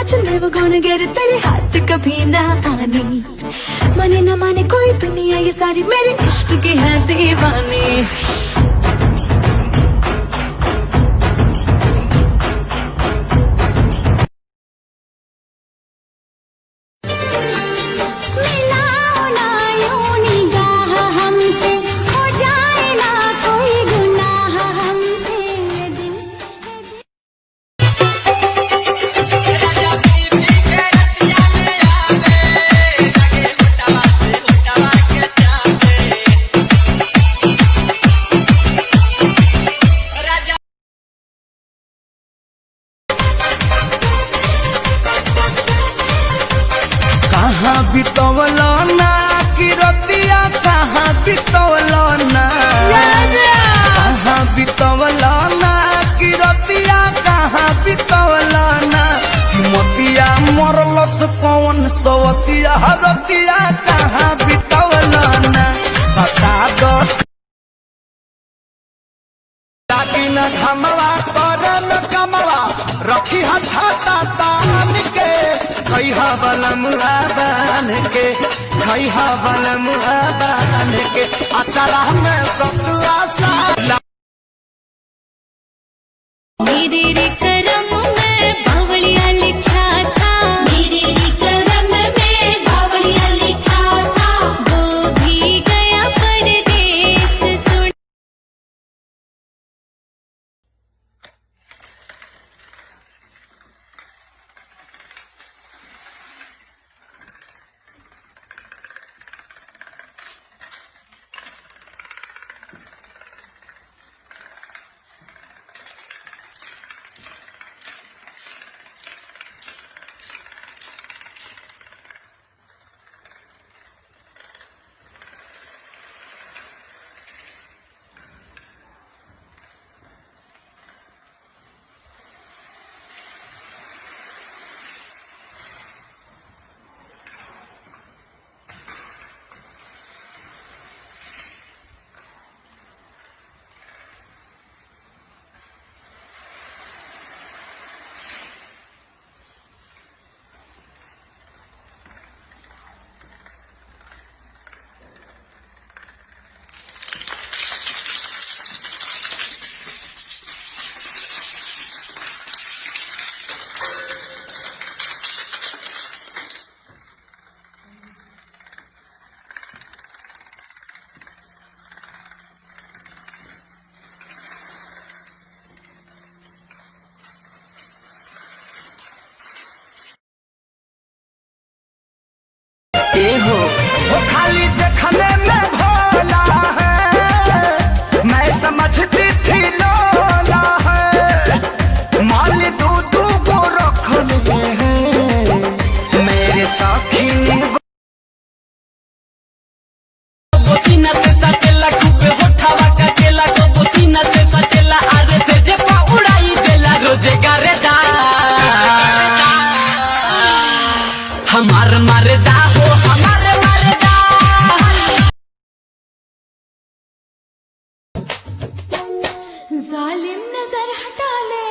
much I'm never gonna get it तेरे हाथ कभी ना आनी माने ना माने कोई दुनिया ये सारी मेरे इश्क की है दीवानी कहाँ बितवलो ना कि रतिया कहाँ बितवलो ना कहाँ बितवलो ना कि रतिया कहाँ बितवलो ना कि मोतिया मरलस कौन सवतिया रतिया कहाँ बितवलो ना बता दो लागी न घमवा करम कमवा रखी छाता तान के खैहा बलमुआ बन के खैहा बलमुआ बन के अचारा में सतुआ सा मेरे रे करम में बावड़िया लिखा था मेरे रे करम में बावड़िया लिखा था वो भी गया परदेस सुन हो वो खाली देखने में भोला है मैं समझती थी लोला है माल दूध को रख लिए हैं मेरे साथी ने बोसीना से सटेला खूबे होठावा का केला को बोसीना से सटेला आरे से जेपा उड़ाई देला रोजेगार दा हमार मरदा हो हमारे मरदा जालिम नजर हटा ले